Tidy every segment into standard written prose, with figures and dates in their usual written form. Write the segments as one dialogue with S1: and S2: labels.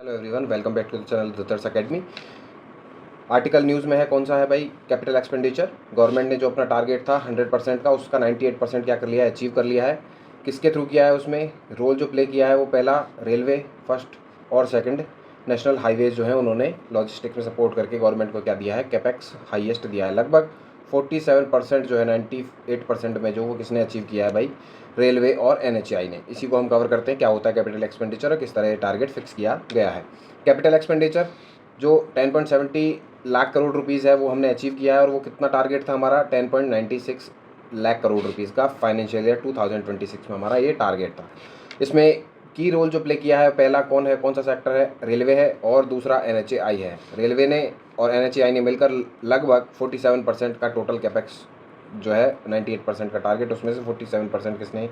S1: Hello everyone, welcome back to the channel दुतर्स academy. Article news में है, कौन सा है भाई? Capital expenditure. गवर्नमेंट ने जो अपना टारगेट था 100% का, उसका 98% क्या कर लिया है, अचीव कर लिया है। किसके थ्रू किया है? उसमें रोल जो प्ले किया है वो पहला रेलवे फर्स्ट और सेकंड नेशनल हाईवेज जो है उन्होंने लॉजिस्टिक्स में सपोर्ट करके गवर्नमेंट को क्या दिया है, कैपेक्स हाईएस्ट दिया है। लगभग 47% जो है 98% में जो वो किसने अचीव किया है भाई? रेलवे और एनएचएआई ने। इसी को हम कवर करते हैं, क्या होता है कैपिटल एक्सपेंडिचर और किस तरह ये टारगेट फिक्स किया गया है। कैपिटल एक्सपेंडिचर जो 10.70 लाख करोड़ रुपीज़ है वो हमने अचीव किया है। और वो कितना टारगेट था हमारा? 10.96 लाख करोड़ रुपीज़ का फाइनेंशियल ईयर 2026 में हमारा ये टारगेट था। इसमें की रोल जो प्ले किया है, पहला कौन है, कौन सा सेक्टर है? रेलवे है, और दूसरा एनएचएआई है। रेलवे ने और एनएचएआई ने मिलकर लगभग 47% का टोटल कैपेक्स जो है 98% का टारगेट, उसमें से 47% किसने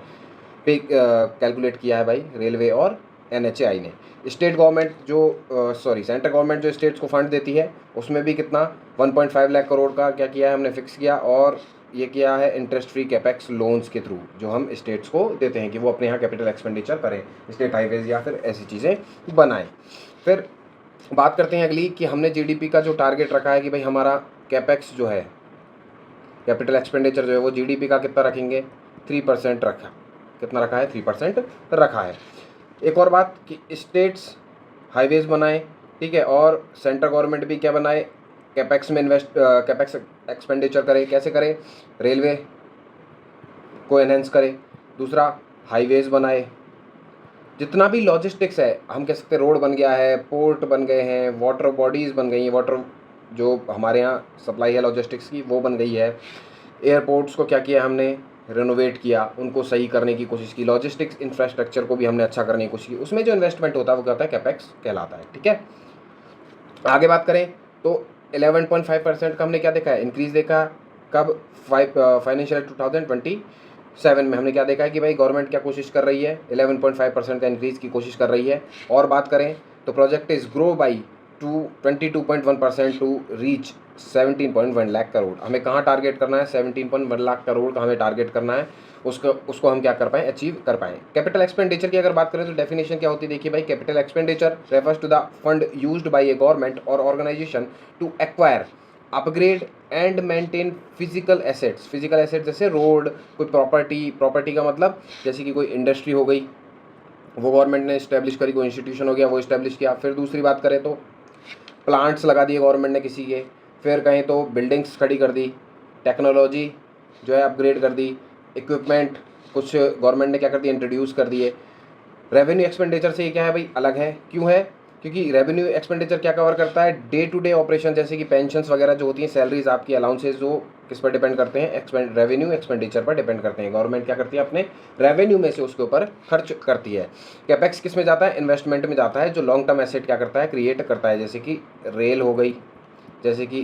S1: पे कैलकुलेट किया है भाई? रेलवे और एनएचएआई ने। स्टेट गवर्नमेंट जो सेंट्रल गवर्नमेंट जो स्टेट्स को फंड देती है उसमें भी कितना 1.5 लाख करोड़ का क्या किया है हमने, फिक्स किया। और ये किया है इंटरेस्ट फ्री कैपेक्स लोन्स के थ्रू, जो हम स्टेट्स को देते हैं कि वो अपने यहाँ कैपिटल एक्सपेंडिचर करें, स्टेट हाईवेज या फिर ऐसी चीज़ें बनाएं। फिर बात करते हैं अगली कि हमने जीडीपी का जो टारगेट रखा है कि भाई हमारा कैपेक्स जो है, कैपिटल एक्सपेंडिचर जो है वो जीडीपी का कितना रखेंगे? 3% रखा। कितना रखा है? 3% रखा है। एक और बात कि स्टेट्स हाईवेज बनाए, ठीक है, और सेंट्रल गवर्नमेंट भी क्या बनाए? कैपेक्स में कैपेक्स एक्सपेंडिचर करे। कैसे करे? रेलवे को एनहेंस करे, दूसरा हाईवेज बनाए, जितना भी लॉजिस्टिक्स है, हम कह सकते हैं रोड बन गया है, पोर्ट बन गए हैं, वाटर बॉडीज़ बन गई हैं, वाटर जो हमारे यहाँ सप्लाई है लॉजिस्टिक्स की वो बन गई है। एयरपोर्ट्स को क्या किया हमने? रेनोवेट किया, उनको सही करने की कोशिश की। लॉजिस्टिक्स इंफ्रास्ट्रक्चर को भी हमने अच्छा करने की कोशिश की। उसमें जो इन्वेस्टमेंट होता है वो क्या होता है? कैपेक्स कहलाता है। ठीक है, आगे बात करें तो 11.5% का हमने क्या देखा है? इंक्रीज़ देखा। कब? फाइनेंशियल 2027 में हमने क्या देखा है कि भाई गवर्नमेंट क्या कोशिश कर रही है? 11.5% का इंक्रीज़ की कोशिश कर रही है। और बात करें तो project is grow by 22.1% to reach 17.1 lakh crore. हमें कहाँ टारगेट करना है? 17.1 लाख करोड़ का हमें टारगेट करना है। उसको हम क्या कर पाएँ? अचीव कर पाएँ। कैपिटल एक्सपेंडिचर की अगर बात करें तो डेफिनेशन क्या होती है? देखिए भाई, capital expenditure refers to the fund used by a government और organisation to acquire, upgrade and maintain physical assets. Physical assets जैसे रोड, कोई प्रॉपर्टी का मतलब जैसे कि कोई इंडस्ट्री हो गई, वो गवर्नमेंट ने इस्टेब्लिश करी, कोई इंस्टीट्यूशन हो गया वो इस्टेब्लिश किया। फिर दूसरी बात करें तो प्लांट्स लगा दिए गवर्नमेंट ने किसी के। फिर कहें तो बिल्डिंग्स खड़ी कर दी, टेक्नोलॉजी जो है अपग्रेड कर दी, इक्विपमेंट कुछ गवर्नमेंट ने क्या कर दिया? इंट्रोड्यूस कर दिए। रेवेन्यू एक्सपेंडिचर से ये क्या है भाई? अलग है। क्यों है? क्योंकि रेवेन्यू एक्सपेंडिचर क्या कवर करता है? डे टू डे ऑपरेशन, जैसे कि पेंशन्स वगैरह जो होती हैं, सैलरीज आपकी, अलाउंसेज, जो किस पर डिपेंड करते हैं? रेवेन्यू एक्सपेंडिचर पर डिपेंड करते हैं। गवर्नमेंट क्या करती है? अपने रेवेन्यू में से उसके ऊपर खर्च करती है। कैपेक्स किस में जाता है? इन्वेस्टमेंट में जाता है, जो लॉन्ग टर्म एसेट क्या करता है? क्रिएट करता है, जैसे कि रेल हो गई, जैसे कि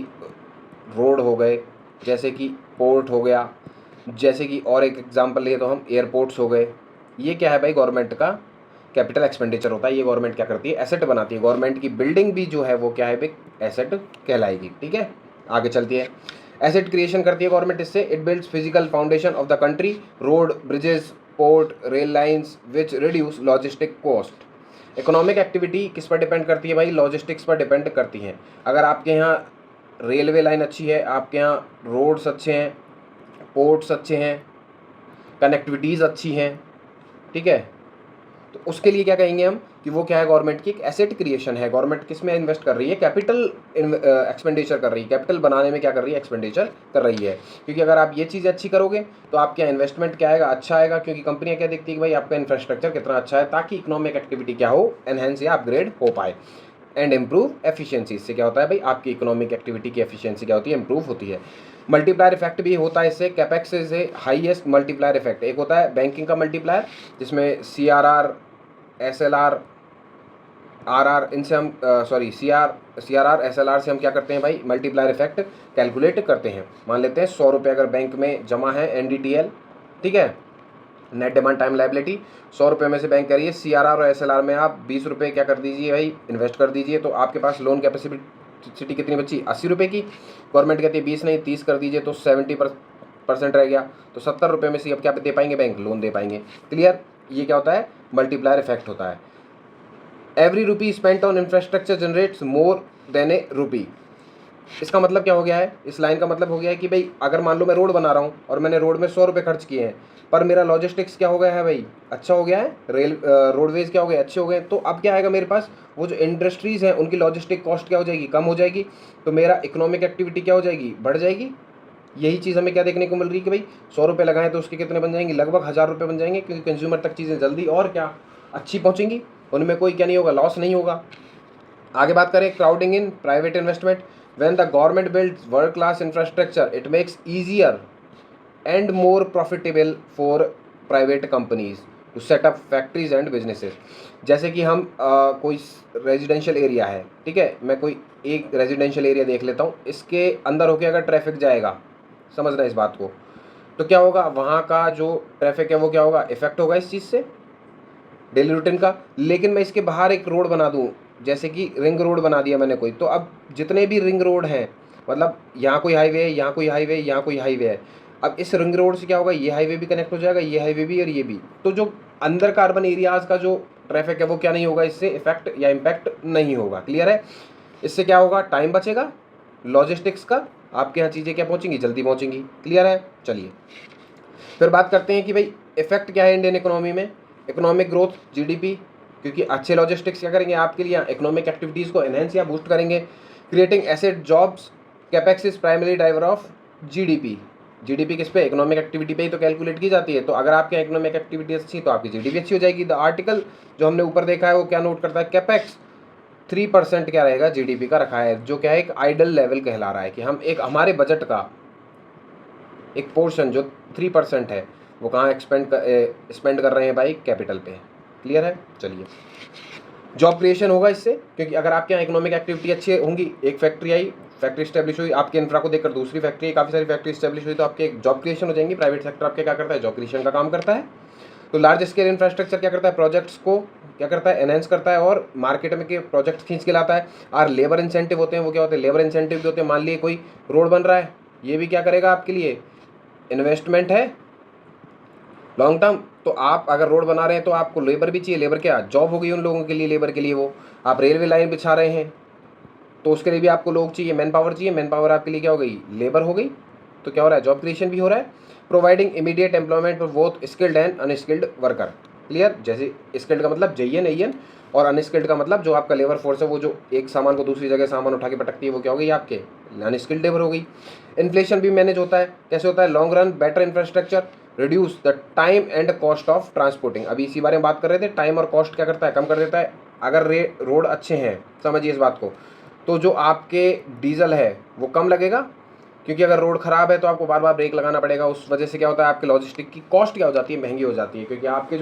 S1: रोड हो गए, जैसे कि पोर्ट हो गया, जैसे कि और एक एग्जांपल लिए तो हम एयरपोर्ट्स हो गए। ये क्या है भाई? गवर्नमेंट का कैपिटल एक्सपेंडिचर होता है। ये गवर्नमेंट क्या करती है? एसेट बनाती है। गवर्नमेंट की बिल्डिंग भी जो है वो क्या है भाई? एसेट कहलाएगी। ठीक है, आगे चलती है। एसेट क्रिएशन करती है गवर्नमेंट, इससे it builds physical foundation of the country, road, bridges, port, rail lines which reduce logistic cost. Economic activity किस पर डिपेंड करती है भाई? लॉजिस्टिक्स पर डिपेंड करती है। अगर आपके यहाँ रेलवे लाइन अच्छी है, आपके यहाँ रोड्स अच्छे हैं, पोर्ट्स अच्छे हैं, कनेक्टिविटीज़ अच्छी हैं, ठीक है, तो उसके लिए क्या कहेंगे हम कि वो क्या है? गवर्नमेंट की एक एसेट क्रिएशन है। गवर्नमेंट किस में इन्वेस्ट कर रही है? कैपिटल एक्सपेंडिचर कर रही है। कैपिटल बनाने में क्या कर रही है? एक्सपेंडिचर कर रही है। क्योंकि अगर आप ये चीज़ अच्छी करोगे तो आपके यहाँ इन्वेस्टमेंट क्या आएगा? अच्छा आएगा। क्योंकि कंपनियां क्या देखती है कि भाई आपका इंफ्रास्ट्रक्चर कितना अच्छा है, ताकि इकोनॉमिक एक्टिविटी क्या हो? एनहेंस या अपग्रेड हो पाए। एंड इम्प्रूव एफिशिएंसी, इससे क्या होता है भाई? आपकी इकोनॉमिक एक्टिविटी की एफिशिएंसी क्या होती है? इंप्रूव होती है। मल्टीप्लायर इफेक्ट भी होता है इससे। कैपेक्स से हाईएस्ट मल्टीप्लायर इफेक्ट एक होता है बैंकिंग का मल्टीप्लायर, जिसमें CRR, SLR, RR, इनसे हम CRR SLR से हम क्या करते हैं भाई? मल्टीप्लायर इफेक्ट कैलकुलेट करते हैं। मान लेते हैं 100 रुपये अगर बैंक में जमा है, NDTL, ठीक है, नेट डिमांड टाइम लाइबिलिटी, 100 रुपये में से बैंक करिए, CRR और SLR में आप 20 रुपये क्या कर दीजिए भाई? इन्वेस्ट कर दीजिए। तो आपके पास लोन कैपेसिटी कितनी बची? 80 रुपये की। गवर्नमेंट कहती है 20 नहीं 30 कर दीजिए, तो 70% रह गया। तो 70 रुपये में से अब क्या दे पाएंगे बैंक? लोन दे पाएंगे। क्लियर? ये क्या होता है? मल्टीप्लायर इफेक्ट होता है। Every rupee spent on infrastructure generates more than a rupee. इसका मतलब क्या हो गया है, इस लाइन का मतलब हो गया है कि भाई अगर मान लो मैं रोड बना रहा हूँ और मैंने रोड में 100 रुपये खर्च किए हैं, पर मेरा लॉजिस्टिक्स क्या हो गया है भाई, अच्छा हो गया है, रोडवेज क्या हो गए, अच्छे हो गए, तो अब क्या आएगा मेरे पास, वो जो इंडस्ट्रीज़ हैं उनकी लॉजिस्टिक कॉस्ट क्या हो जाएगी, कम हो जाएगी, तो मेरा इकोनॉमिक एक्टिविटी क्या हो जाएगी, बढ़ जाएगी। यही चीज़ हमें क्या देखने को मिल रही है कि भाई 100 रुपये लगाएं तो उसके कितने बन जाएंगे, लगभग 1000 रुपये बन जाएंगे, क्योंकि कंज्यूमर तक चीज़ें जल्दी और क्या अच्छी पहुँचेंगी, उनमें कोई क्या नहीं होगा, लॉस नहीं होगा। आगे बात करें crowding in private investment. When the government builds world class infrastructure it makes easier and more profitable for private companies to set up factories and businesses. जैसे कि हम कोई रेजिडेंशियल एरिया है, ठीक है, मैं कोई एक रेजिडेंशियल एरिया देख लेता हूँ, इसके अंदर होके अगर ट्रैफिक जाएगा, समझना इस बात को, तो क्या होगा, वहाँ का जो ट्रैफिक है वो क्या होगा, इफेक्ट होगा इस चीज़ से, डेली रूटीन का। लेकिन मैं इसके बाहर एक रोड बना दूँ, जैसे कि रिंग रोड बना दिया मैंने कोई, तो अब जितने भी रिंग रोड हैं, मतलब यहाँ कोई हाईवे है, यहाँ कोई हाईवे है, यहाँ कोई हाईवे है, अब इस रिंग रोड से क्या होगा, ये हाईवे भी कनेक्ट हो जाएगा, ये हाईवे भी और ये भी, तो जो अंदर का अर्बन एरियाज़ का जो ट्रैफिक है वो क्या नहीं होगा, इससे इफेक्ट या इम्पैक्ट नहीं होगा। क्लियर है। इससे क्या होगा, टाइम बचेगा लॉजिस्टिक्स का, आपके यहाँ चीज़ें क्या पहुँचेंगी, जल्दी पहुँचेंगी। क्लियर है। चलिए फिर बात करते हैं कि भाई इफेक्ट क्या है इंडियन इकोनॉमी में। इकोनॉमिक ग्रोथ, जीडीपी, क्योंकि अच्छे लॉजिस्टिक्स क्या करेंगे आपके लिए, इकोनॉमिक एक्टिविटीज़ को एनहेंस या बूस्ट करेंगे। Creating asset jobs, capex is primary driver of GDP. GDP किस पे, इकोनॉमिक एक्टिविटी पे ही तो कैलकुलेट की जाती है, तो अगर आपके इकोनॉमिक एक्टिविटी अच्छी तो आपकी जीडीपी अच्छी हो जाएगी। द आर्टिकल जो हमने ऊपर देखा है वो क्या नोट करता है, कैपेक्स 3% क्या रहेगा जीडीपी का रखा है, जो क्या है एक आइडल लेवल कहला रहा है, कि हम एक हमारे बजट का एक पोर्शन जो 3% है वो कहाँ स्पेंड कर रहे हैं भाई, कैपिटल पे। क्लियर है। चलिए जॉब क्रिएशन होगा इससे, क्योंकि अगर आपके यहाँ इकोनॉमिक एक्टिविटी अच्छी होंगी, एक फैक्ट्री आई, फैक्ट्री स्टैब्लिश हुई, आपके इंफ्रा को देखकर दूसरी फैक्ट्री, काफ़ी सारी फैक्ट्री स्टैब्लिश हुई, तो आपके जॉब क्रिएशन हो जाएंगी। प्राइवेट सेक्टर आपके क्या करता है, जॉब क्रिएशन का काम करता है। तो लार्ज स्केल इंफ्रास्ट्रक्चर क्या करता है, प्रोजेक्ट्स को क्या करता है, एनहेंस करता है और मार्केट में के प्रोजेक्ट्स खींच के लाता है। और लेबर इंसेंटिव होते हैं, वो क्या होते हैं, लेबर इंसेंटिव भी होते हैं। मान लिए कोई रोड बन रहा है, ये भी क्या करेगा आपके लिए, इन्वेस्टमेंट है लॉन्ग टर्म। तो आप अगर रोड बना रहे हैं तो आपको लेबर भी चाहिए, लेबर क्या जॉब हो गई उन लोगों के लिए, लेबर के लिए। वो आप रेलवे लाइन बिछा रहे हैं तो उसके लिए भी आपको लोग चाहिए, मैन पावर चाहिए, मैन पावर आपके लिए क्या हो गई, लेबर हो गई। तो क्या हो रहा है, जॉब क्रिएशन भी हो रहा है। Providing immediate employment for both skilled and unskilled worker. Clear. जैसे स्किल्ड का मतलब जेईएन एईएन, और अनस्किल्ड का मतलब जो आपका लेबर फोर्स है, वो जो एक सामान को दूसरी जगह सामान उठा के पटकती है, वो क्या हो गई आपके अनस्किल्ड लेबर हो गई। इन्फ्लेशन भी मैनेज होता है, कैसे होता है, long run better infrastructure reduce the time and cost of transporting. अभी इसी बारे में बात कर रहे थे, टाइम और कॉस्ट क्या करता है, कम कर देता है। अगर रोड अच्छे हैं, समझिए इस बात को, तो जो आपके डीजल है वो कम लगेगा, क्योंकि अगर रोड ख़राब है तो आपको बार बार ब्रेक लगाना पड़ेगा। उस वजह से क्या होता है, आपके लॉजिस्टिक की कॉस्ट क्या हो जाती है, महंगी हो जाती है, क्योंकि आपके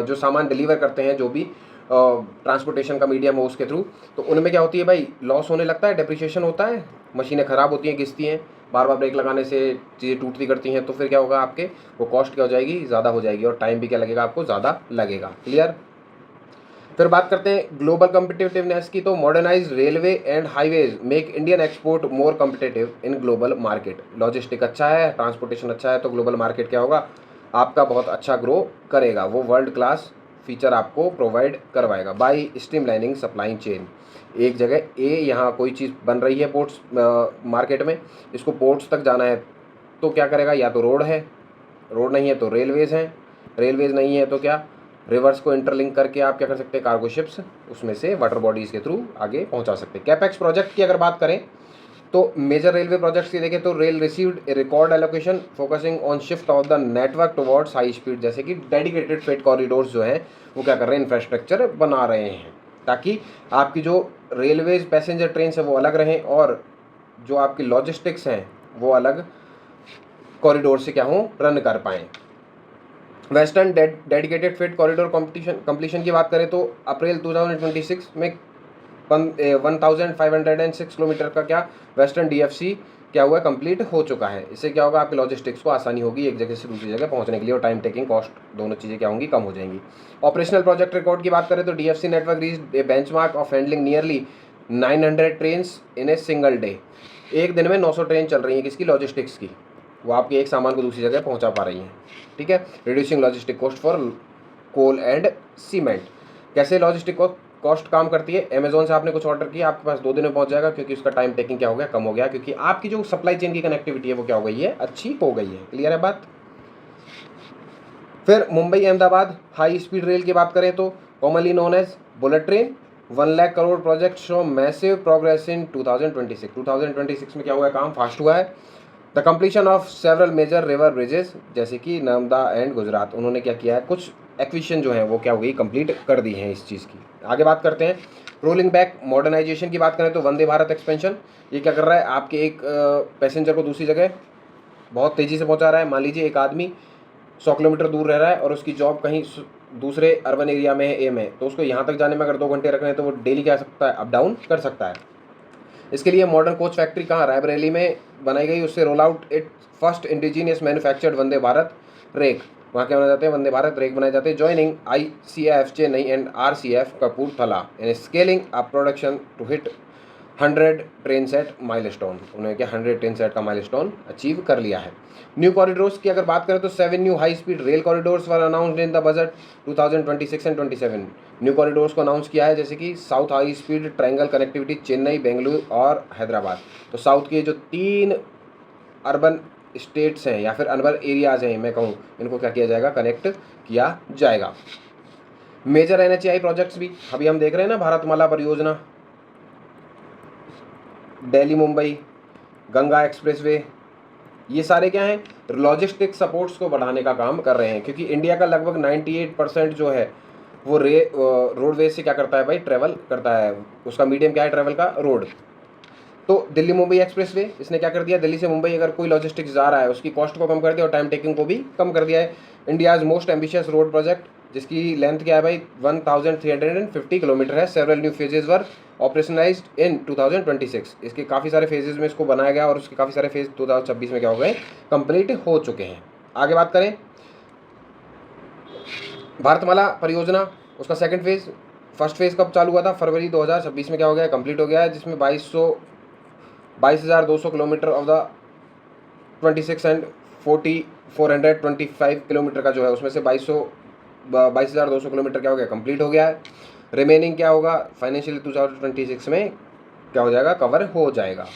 S1: जो सामान डिलीवर करते हैं, जो भी ट्रांसपोर्टेशन का मीडियम हो उसके थ्रू, तो उनमें क्या होती है भाई, लॉस होने लगता है, डेप्रिसिएशन होता है, मशीनें ख़राब होती हैं, घिसती हैं, बार बार ब्रेक लगाने से चीज़ें टूटती करती हैं, तो फिर क्या होगा, आपके वो कॉस्ट क्या हो जाएगी, ज़्यादा हो जाएगी, और टाइम भी क्या लगेगा, आपको ज़्यादा लगेगा। क्लियर। फिर बात करते हैं ग्लोबल कम्पिटिटिवनेस की। तो modernise railway and highways make Indian export more competitive in global market. Logistic अच्छा है, ट्रांसपोर्टेशन अच्छा है, तो ग्लोबल मार्केट क्या होगा, आपका बहुत अच्छा ग्रो करेगा, वो वर्ल्ड क्लास फीचर आपको प्रोवाइड करवाएगा। बाई स्ट्रीमलाइनिंग सप्लाई चेन, एक जगह यहाँ कोई चीज़ बन रही है पोर्ट्स मार्केट में, इसको पोर्ट्स तक जाना है, तो क्या करेगा, या तो रोड है, रोड नहीं है तो रेलवेज़ हैं, रेलवेज़ नहीं है तो क्या, रिवर्स को इंटरलिंक करके आप क्या कर सकते हैं, कार्गो शिप्स उसमें से वाटर बॉडीज़ के थ्रू आगे पहुंचा सकते हैं। कैपेक्स प्रोजेक्ट की अगर बात करें तो मेजर रेलवे प्रोजेक्ट्स की देखें तो rail received A record allocation focusing on shift of the network towards high speed. जैसे कि डेडिकेटेड फ्रेट कॉरिडोर्स जो हैं वो क्या कर रहे हैं, इंफ्रास्ट्रक्चर बना रहे हैं, ताकि आपकी जो रेलवेज पैसेंजर ट्रेन है वो अलग रहें, और जो आपकी लॉजिस्टिक्स हैं वो अलग कॉरिडोर से क्या हों, रन कर पाएँ। Western dedicated freight corridor completion की बात करें तो अप्रैल 2026 में 1506 किलोमीटर का क्या वेस्टर्न डीएफसी क्या हुआ, कंप्लीट हो चुका है। इससे क्या होगा, आपके लॉजिस्टिक्स को आसानी होगी एक जगह से दूसरी जगह पहुंचने के लिए, और टाइम टेकिंग कॉस्ट दोनों चीज़ें क्या होंगी, कम हो जाएंगी। ऑपरेशनल प्रोजेक्ट रिकॉर्ड की बात करें तो DFC network reach a benchmark of handling nearly 900 trains in a single day. एक दिन में 900 ट्रेन चल रही हैं, किसकी, लॉजिस्टिक्स की, वो आपके एक सामान को दूसरी जगह पहुंचा पा रही हैं। ठीक है। Reducing logistic cost for coal and cement, कैसे लॉजिस्टिक कॉस्ट काम करती है। अमेजोन से आपने कुछ ऑर्डर किया, आपके पास 2 दिन में पहुंच जाएगा, क्योंकि उसका टाइम टेकिंग क्या हो गया, कम हो गया, क्योंकि आपकी जो सप्लाई चेन की कनेक्टिविटी है वो क्या हो गई है, अच्छी हो गई है। क्लियर है बात। फिर Mumbai Ahmedabad high speed rail की बात करें तो commonly known as bullet train, 1 lakh crore project show massive progress in 2026 में क्या हुआ है, काम फास्ट हुआ है। The completion of several major river bridges, जैसे कि नर्मदा एंड गुजरात, उन्होंने क्या किया है, कुछ एक्विशन जो है वो क्या हो गई, कंप्लीट कर दी है इस चीज़ की। आगे बात करते हैं रोलिंग बैक मॉडर्नाइजेशन की बात करें तो वंदे भारत एक्सपेंशन, ये क्या कर रहा है, आपके एक पैसेंजर को दूसरी जगह बहुत तेज़ी से पहुंचा रहा है। मान लीजिए एक आदमी 100 किलोमीटर दूर रह रहा है और उसकी जॉब कहीं दूसरे अर्बन एरिया में है, ए में, तो उसको यहाँ तक जाने में अगर 2 घंटे रखने हैं तो वो डेली क्या सकता है, अप डाउन कर सकता है। इसके लिए मॉडर्न कोच फैक्ट्री कहाँ, रायबरेली में बनाई गई। उससे roll out it first indigenous manufactured Vande Bharat rake, वहाँ क्या बनाए जाते हैं, वंदे भारत रेक बनाए जाते हैं। Joining ICF Chennai and RCF Kapurthala in scaling up production to hit 100 train set milestone, उन्होंने क्या 100 ट्रेन सेट का माइलस्टोन अचीव कर लिया है। न्यू कॉरिडोर्स की अगर बात करें तो 7 new high speed rail corridors were announced in the budget 2026 and 27। New corridors को अनाउंस किया है, जैसे कि south high speed triangle connectivity Chennai, Bengaluru और हैदराबाद। तो साउथ के जो 3 अर्बन स्टेट्स हैं या फिर अर्बन एरियाज हैं, मैं कहूँ, इनको क्या किया जाएगा, कनेक्ट किया जाएगा। मेजर NHAI प्रोजेक्ट्स भी अभी हम देख रहे हैं ना, भारतमाला परियोजना, दिल्ली मुंबई गंगा एक्सप्रेसवे, ये सारे क्या हैं, लॉजिस्टिक सपोर्ट्स को बढ़ाने का काम कर रहे हैं, क्योंकि इंडिया का लगभग 98% जो है वो रोडवेज से क्या करता है भाई, ट्रैवल करता है। उसका मीडियम क्या है ट्रैवल का, रोड। तो दिल्ली मुंबई एक्सप्रेसवे, इसने क्या कर दिया, दिल्ली से मुंबई अगर कोई लॉजिस्टिक्स जा रहा है उसकी कॉस्ट को कम कर दिया और टाइम टेकिंग को भी कम कर दिया है। India's most ambitious road project, जिसकी लेंथ क्या है भाई, 1350 किलोमीटर है। सेवरल न्यू फेजेज वर ऑपरेशनलाइज्ड इन 2026, इसके काफ़ी सारे फेजेज में इसको बनाया गया और उसके काफ़ी सारे फेज 2026 में क्या हो गए, कंप्लीट हो चुके हैं। आगे बात करें भारतमाला परियोजना, उसका सेकंड फेज, फर्स्ट फेज कब चालू हुआ था, फरवरी 2026 में क्या हो गया, कंप्लीट हो गया है, जिसमें 22,200 kilometre of the 26 and 425 kilometre का जो है उसमें से 22,200 किलोमीटर क्या हो गया, कंप्लीट हो गया है। रिमेनिंग क्या होगा, फाइनेंशियल 2026 में क्या हो जाएगा, कवर हो जाएगा।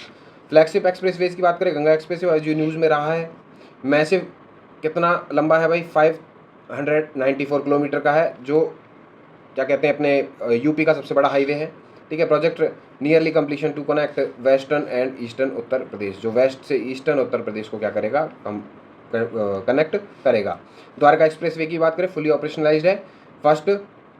S1: फ्लैगशिप एक्सप्रेसवेज की बात करें, गंगा एक्सप्रेस वे जो न्यूज़ में रहा है, मैसिव कितना लंबा है भाई, 594 किलोमीटर का है, जो क्या कहते हैं अपने यूपी का सबसे बड़ा हाईवे है। ठीक है, project nearly completion to connect western and eastern Uttar Pradesh, जो वेस्ट से ईस्टर्न उत्तर प्रदेश को क्या करेगा, कनेक्ट करेगा। द्वारका एक्सप्रेस वे की बात करें, फुली ऑपरेशनलाइज्ड है। फर्स्ट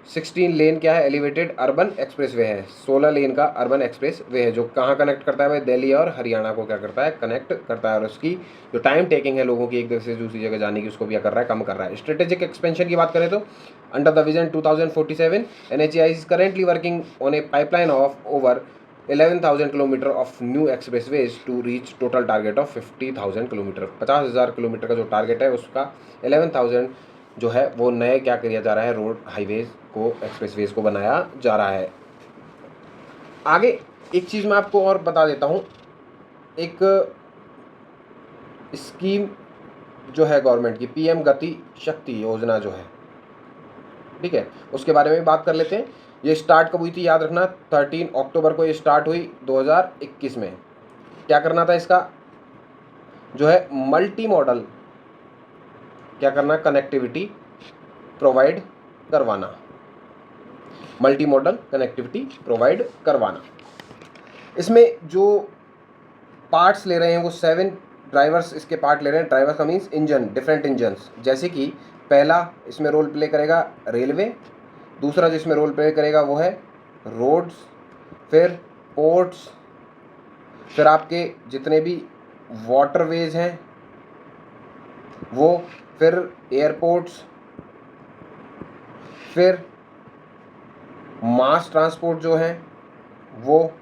S1: 16 लेन क्या है, एलिवेटेड अर्बन एक्सप्रेस वे है, 16 लेन का अर्बन एक्सप्रेस वे है, जो कहाँ कनेक्ट करता है भाई, दिल्ली और हरियाणा को क्या करता है, कनेक्ट करता है। और उसकी जो टाइम टेकिंग है लोगों की एक जगह से दूसरी जगह जाने की, उसको क्या कर रहा है, कम कर रहा है। स्ट्रेटेजिक एक्सपेंशन की बात करें तो under the vision 2047 NHAI is currently working on a pipeline of over 11,000 kilometre of new expressways to reach total target of 50,000 kilometre. 50,000 kilometre का जो टारगेट है उसका 11,000 जो है वो नए क्या किया जा रहा है, रोड हाईवेज को, एक्सप्रेसवेज को बनाया जा रहा है। आगे एक चीज़ मैं आपको और बता देता हूँ, एक स्कीम जो है गवर्नमेंट की, PM गति शक्ति योजना जो है, ठीक है, उसके बारे में बात कर लेते हैं। ये स्टार्ट कब हुई थी, याद रखना 13 अक्टूबर को ये स्टार्ट हुई 2021 में। क्या करना था इसका, जो है मल्टी मॉडल क्या करना, कनेक्टिविटी प्रोवाइड करवाना, मल्टी मॉडल कनेक्टिविटी प्रोवाइड करवाना। इसमें जो पार्ट्स ले रहे हैं वो 7 ड्राइवर्स इसके पार्ट ले रहे हैं। ड्राइवर का मीन्स इंजन, डिफरेंट इंजन्स, जैसे कि पहला इसमें रोल प्ले करेगा रेलवे, दूसरा जिसमें रोल प्ले करेगा वो है रोड्स, फिर पोर्ट्स, फिर आपके जितने भी वाटरवेज हैं वो, फिर एयरपोर्ट्स, फिर मास ट्रांसपोर्ट जो है वो,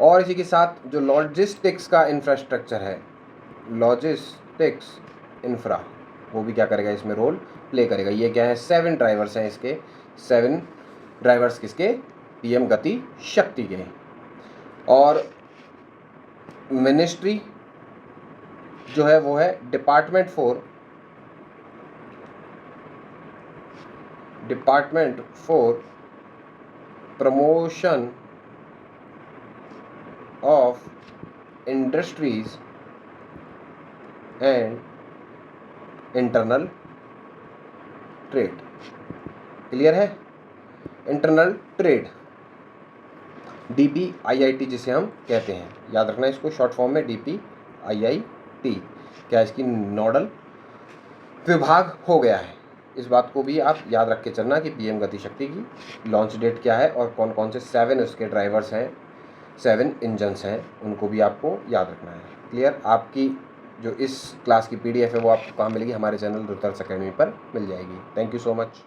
S1: और इसी के साथ जो लॉजिस्टिक्स का इंफ्रास्ट्रक्चर है, लॉजिस्टिक्स इंफ्रा, वो भी क्या करेगा, इसमें रोल प्ले करेगा। ये क्या है, 7 ड्राइवर्स हैं इसके, 7 ड्राइवर्स किसके, PM गति शक्ति के। और मिनिस्ट्री जो है वो है department for department for promotion of industries and internal trade. Clear है? इंटरनल ट्रेड, DPIIT जिसे हम कहते हैं, याद रखना इसको शॉर्ट फॉर्म में DPIIT, क्या इसकी नोडल विभाग हो गया है। इस बात को भी आप याद रख के चलना कि PM गति शक्ति की लॉन्च डेट क्या है और कौन कौन से 7 उसके ड्राइवर्स हैं, 7 इंजन्स हैं, उनको भी आपको याद रखना है। क्लियर? आपकी जो इस क्लास की PDF है वो आपको कहाँ मिलेगी? हमारे चैनल रुतर्स अकेडमी पर मिल जाएगी। Thank you so much.